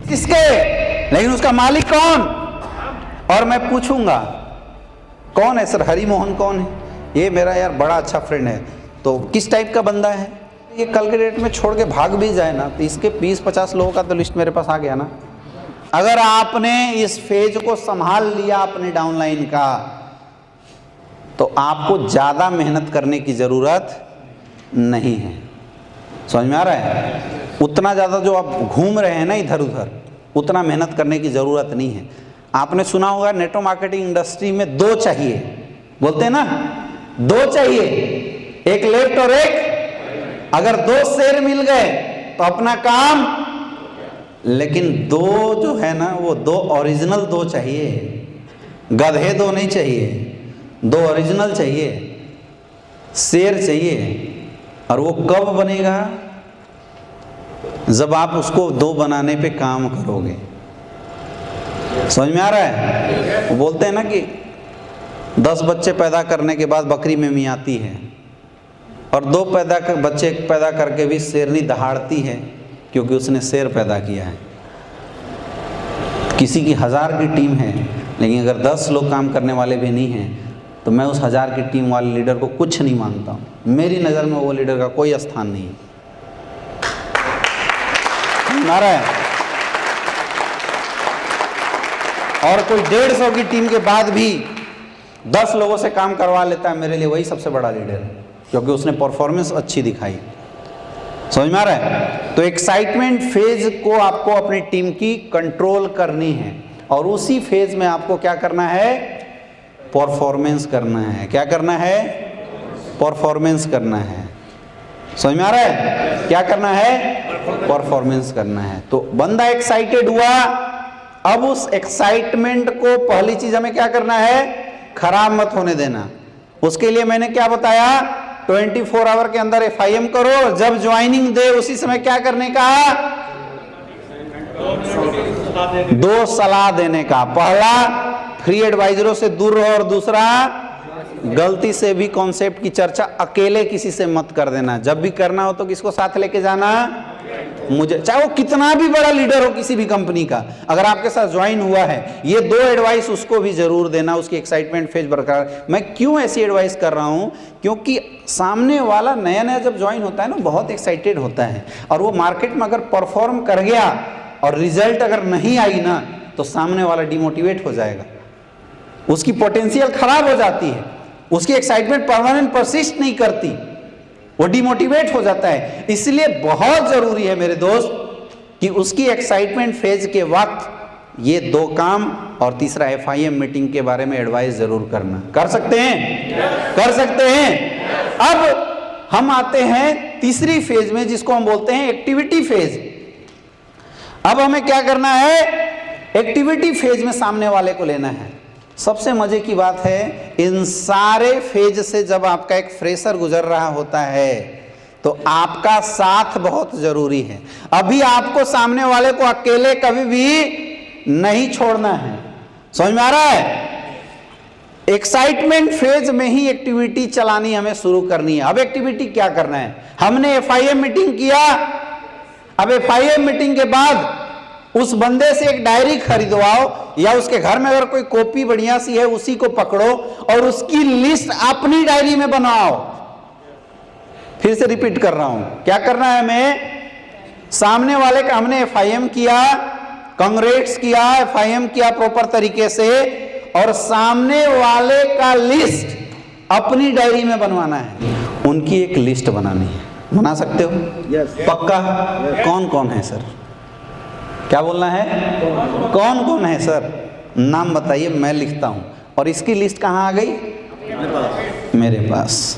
किसके, लेकिन उसका मालिक कौन? और मैं पूछूंगा कौन है सर? हरि मोहन कौन है? ये मेरा यार बड़ा अच्छा फ्रेंड है। तो किस टाइप का बंदा है? ये कल के डेट में छोड़ के भाग भी जाए ना तो इसके 20-50 लोगों का तो लिस्ट मेरे पास आ गया ना। अगर आपने इस फेज को संभाल लिया अपने डाउनलाइन का तो आपको ज़्यादा मेहनत करने की ज़रूरत नहीं है। समझ में आ रहा है? उतना ज़्यादा जो आप घूम रहे हैं ना इधर उधर, उतना मेहनत करने की ज़रूरत नहीं है। आपने सुना होगा नेटवर्क मार्केटिंग इंडस्ट्री में 2 चाहिए, बोलते हैं ना 2 चाहिए, एक लेफ्ट और एक। अगर 2 शेर मिल गए तो अपना काम, लेकिन 2 जो है ना वो 2 ओरिजिनल 2 चाहिए, गधे 2 नहीं चाहिए, 2 ओरिजिनल चाहिए, शेर चाहिए। और वो कब बनेगा? जब आप उसको 2 बनाने पे काम करोगे। समझ में आ रहा है? वो बोलते हैं ना कि 10 बच्चे पैदा करने के बाद बकरी में मियाती है, और 2 बच्चे पैदा करके भी शेरनी दहाड़ती है, क्योंकि उसने शेर पैदा किया है। किसी की 1000 की टीम है, लेकिन अगर 10 लोग काम करने वाले भी नहीं हैं तो मैं उस 1000 की टीम वाले लीडर को कुछ नहीं मानता हूँ। मेरी नज़र में वो लीडर का कोई स्थान नहीं है। आ रहा है? और कोई 150 की टीम के बाद भी 10 लोगों से काम करवा लेता है, मेरे लिए वही सबसे बड़ा लीडर है, क्योंकि उसने परफॉर्मेंस अच्छी दिखाई। समझ में आ रहा है? तो एक्साइटमेंट फेज को आपको अपनी टीम की कंट्रोल करनी है, और उसी फेज में आपको क्या करना है? परफॉर्मेंस करना है। क्या करना है? परफॉर्मेंस करना है। समझ में आ रहा है? क्या करना है? परफॉर्मेंस करना है। तो बंदा एक्साइटेड हुआ, अब उस एक्साइटमेंट को पहली चीज हमें क्या करना है? खराब मत होने देना। उसके लिए मैंने क्या बताया? 24 आवर के अंदर FIM करो, जब ज्वाइनिंग दे उसी समय क्या करने का? 2 सलाह देने का। पहला, फ्री एडवाइजरों से दूर रहो, और दूसरा, गलती से भी कॉन्सेप्ट की चर्चा अकेले किसी से मत कर देना। जब भी करना हो तो किसको साथ लेके जाना? मुझे, चाहे वो कितना भी बड़ा लीडर हो किसी भी कंपनी का, अगर आपके साथ ज्वाइन हुआ है, ये 2 एडवाइस उसको भी जरूर देना, उसकी एक्साइटमेंट फेज बरकरार। मैं क्यों ऐसी एडवाइस कर रहा हूं? क्योंकि सामने वाला नया नया जब ज्वाइन होता है ना, बहुत एक्साइटेड होता है, और वो मार्केट में अगर परफॉर्म कर गया और रिजल्ट अगर नहीं आई ना, तो सामने वाला डिमोटिवेट हो जाएगा, उसकी पोटेंशियल खराब हो जाती है, उसकी एक्साइटमेंट परमानेंट परसिस्ट नहीं करती, वो डिमोटिवेट हो जाता है। इसलिए बहुत जरूरी है मेरे दोस्त कि उसकी एक्साइटमेंट फेज के वक्त ये 2 काम, और तीसरा FIM मीटिंग के बारे में एडवाइस जरूर करना। कर सकते हैं? कर सकते हैं। अब हम आते हैं तीसरी फेज में, जिसको हम बोलते हैं एक्टिविटी फेज। अब हमें क्या करना है? एक्टिविटी फेज में सामने वाले को लेना है। सबसे मजे की बात है, इन सारे फेज से जब आपका एक फ्रेशर गुजर रहा होता है तो आपका साथ बहुत जरूरी है। अभी आपको सामने वाले को अकेले कभी भी नहीं छोड़ना है। समझ में आ रहा है? एक्साइटमेंट फेज में ही एक्टिविटी चलानी हमें शुरू करनी है। अब एक्टिविटी क्या करना है? हमने FIM मीटिंग किया, अब FIM मीटिंग के बाद उस बंदे से एक डायरी खरीदवाओ, या उसके घर में अगर कोई कॉपी बढ़िया सी है उसी को पकड़ो और उसकी लिस्ट अपनी डायरी में बनाओ। फिर से रिपीट कर रहा हूं, क्या करना है हमें? सामने वाले का हमने FIM किया, कांग्रेट्स किया, FIM किया प्रॉपर तरीके से, और सामने वाले का लिस्ट अपनी डायरी में बनवाना है। उनकी एक लिस्ट बनानी है। बना सकते हो? पक्का? कौन कौन है सर? क्या बोलना है? कौन कौन है सर? नाम बताइए, मैं लिखता हूं। और इसकी लिस्ट कहां आ गई? मेरे पास।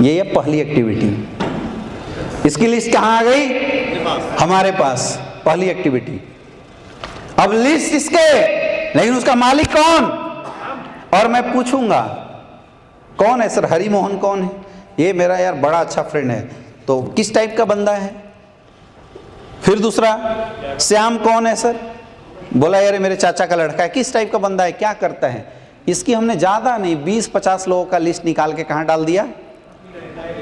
ये है पहली एक्टिविटी। इसकी लिस्ट कहां आ गई? हमारे पास। पहली एक्टिविटी। अब लिस्ट इसके, लेकिन उसका मालिक कौन? और मैं पूछूंगा कौन है सर? हरि मोहन कौन है? ये मेरा यार बड़ा अच्छा फ्रेंड है। तो किस टाइप का बंदा है? फिर दूसरा, श्याम कौन है सर? बोला यार मेरे चाचा का लड़का है। किस टाइप का बंदा है? क्या करता है? इसकी हमने ज़्यादा नहीं 20-50 लोगों का लिस्ट निकाल के कहाँ डाल दिया?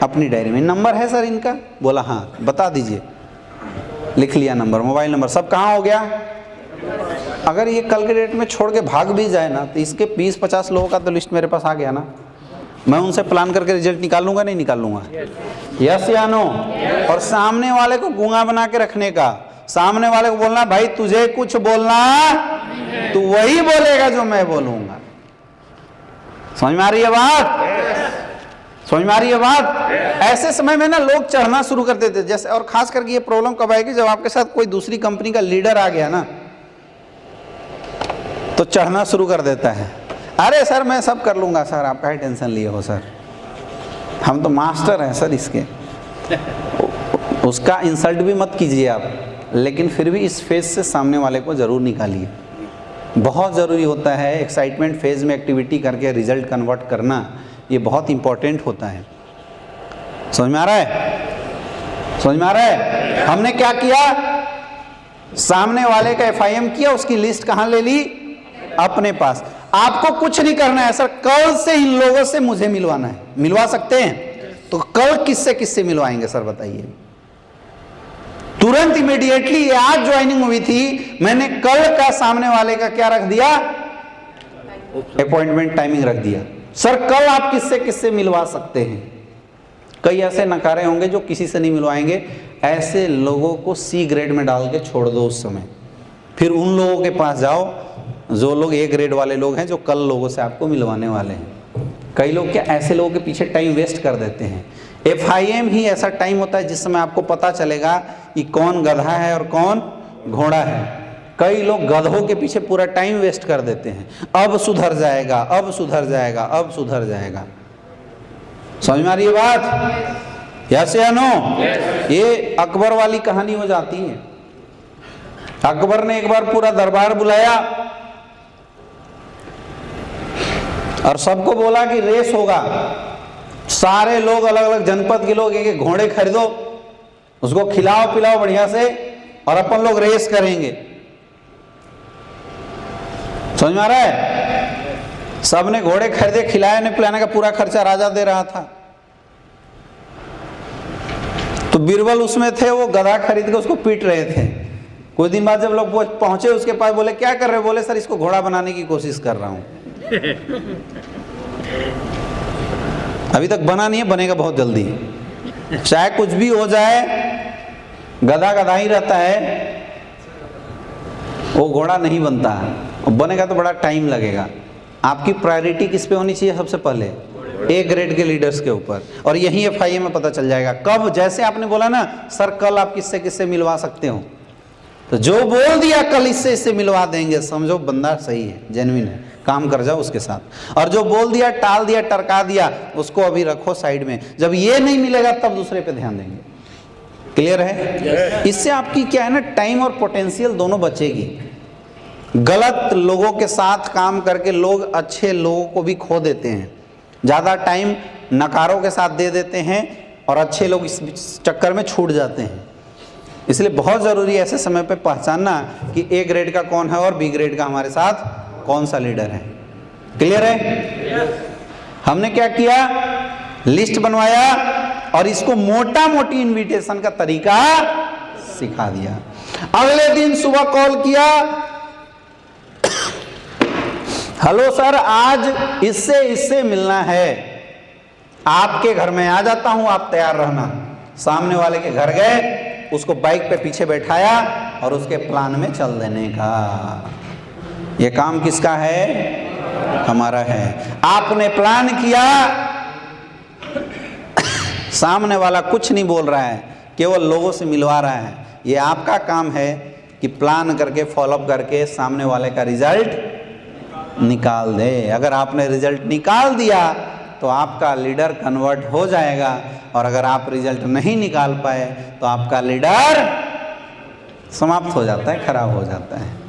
अपनी डायरी में। नंबर है सर इनका? बोला हाँ। बता दीजिए। लिख लिया नंबर, मोबाइल नंबर सब कहाँ हो गया। अगर ये कल के डेट में छोड़ के भाग भी जाए ना तो इसके 20-50 लोगों का तो लिस्ट मेरे पास आ गया ना। मैं उनसे प्लान करके रिजल्ट निकालूंगा नहीं निकालूंगा? यस या नो? और सामने वाले को गूंगा बना के रखने का, सामने वाले को बोलना भाई तुझे कुछ बोलना तू वही बोलेगा जो मैं बोलूंगा। समझ में आ रही है बात? समझ में आ रही है बात? ऐसे समय में ना लोग चढ़ना शुरू कर देते जैसे, और खास करके ये प्रॉब्लम कब आएगी जब आपके साथ कोई दूसरी कंपनी का लीडर आ गया ना तो चढ़ना शुरू कर देता है। अरे सर मैं सब कर लूंगा सर, आप काहे टेंशन लिए हो सर, हम तो मास्टर हैं सर इसके। उसका इंसल्ट भी मत कीजिए आप, लेकिन फिर भी इस फेज से सामने वाले को ज़रूर निकालिए। बहुत ज़रूरी होता है एक्साइटमेंट फेज में एक्टिविटी करके रिजल्ट कन्वर्ट करना, ये बहुत इंपॉर्टेंट होता है। समझ में आ रहा है? समझ में आ रहा है? हमने क्या किया, सामने वाले का FIM किया, उसकी लिस्ट कहाँ ले ली, अपने पास। आपको कुछ नहीं करना है सर, कल से इन लोगों से मुझे मिलवाना है। मिलवा सकते हैं तो कल किससे किससे मिलवाएंगे सर बताइए? तुरंत इमीडिएटली, ये आज ज्वाइनिंग हुई थी, मैंने कल का सामने वाले का क्या रख दिया, अपॉइंटमेंट टाइमिंग रख दिया। सर कल आप किससे किससे मिलवा सकते हैं? कई ऐसे नकारे होंगे जो किसी से नहीं मिलवाएंगे। ऐसे लोगों को C ग्रेड में डाल के छोड़ दो उस समय, फिर उन लोगों के पास जाओ जो लोग A ग्रेड वाले लोग हैं, जो कल लोगों से आपको मिलवाने वाले हैं। कई लोग क्या ऐसे लोगों के पीछे टाइम वेस्ट कर देते हैं। FIM ही ऐसा टाइम होता है जिस समय आपको पता चलेगा कि कौन गधा है और कौन घोड़ा है। कई लोग गधों के पीछे पूरा टाइम वेस्ट कर देते हैं, अब सुधर जाएगा, अब सुधर जाएगा, अब सुधर जाएगा। समझ में आ रही है बात? यस या नो? ये अकबर वाली कहानी हो जाती है। अकबर ने एक बार पूरा दरबार बुलाया और सबको बोला कि रेस होगा। सारे लोग, अलग अलग जनपद के लोग, एक घोड़े खरीदो, उसको खिलाओ पिलाओ बढ़िया से, और अपन लोग रेस करेंगे। समझ में आ रहा है? सबने घोड़े खरीदे, खिलाने पिलाने का पूरा खर्चा राजा दे रहा था। तो बीरबल उसमें थे, वो गधा खरीद के उसको पीट रहे थे। कुछ दिन बाद जब लोग पहुंचे उसके पास, बोले क्या कर रहे हो? बोले सर इसको घोड़ा बनाने की कोशिश कर रहा हूं। अभी तक बना नहीं है, बनेगा बहुत जल्दी। चाहे कुछ भी हो जाए, गधा गधा ही रहता है, वो घोड़ा नहीं बनता, बनेगा तो बड़ा टाइम लगेगा। आपकी प्रायोरिटी किस पे होनी चाहिए? सबसे पहले A ग्रेड के लीडर्स के ऊपर, और यही FIM में पता चल जाएगा कब। जैसे आपने बोला ना सर कल आप किससे किससे मिलवा सकते हो, तो जो बोल दिया कल इससे इससे मिलवा देंगे, समझो बंदा सही है, जेन्युइन है, काम कर जाओ उसके साथ। और जो बोल दिया, टाल दिया, टरका दिया, उसको अभी रखो साइड में। जब ये नहीं मिलेगा तब दूसरे पे ध्यान देंगे। क्लियर है? इससे आपकी क्या है ना, टाइम और पोटेंशियल दोनों बचेगी। गलत लोगों के साथ काम करके लोग अच्छे लोगों को भी खो देते हैं। ज़्यादा टाइम नकारों के साथ दे देते हैं और अच्छे लोग इस चक्कर में छूट जाते हैं। इसलिए बहुत ज़रूरी है ऐसे समय पे पहचानना कि A ग्रेड का कौन है और B ग्रेड का हमारे साथ कौन सा लीडर है। क्लियर है? हमने क्या किया, लिस्ट बनवाया और इसको मोटा मोटी इनविटेशन का तरीका सिखा दिया। अगले दिन सुबह कॉल किया, हेलो सर आज इससे इससे मिलना है, आपके घर में आ जाता हूं, आप तैयार रहना। सामने वाले के घर गए, उसको बाइक पे पीछे बैठाया और उसके प्लान में चल देने का। ये काम किसका है? हमारा है। आपने प्लान किया, सामने वाला कुछ नहीं बोल रहा है, केवल लोगों से मिलवा रहा है। ये आपका काम है कि प्लान करके फॉलोअप करके सामने वाले का रिजल्ट निकाल दे। अगर आपने रिजल्ट निकाल दिया तो आपका लीडर कन्वर्ट हो जाएगा, और अगर आप रिजल्ट नहीं निकाल पाए तो आपका लीडर समाप्त हो जाता है, खराब हो जाता है।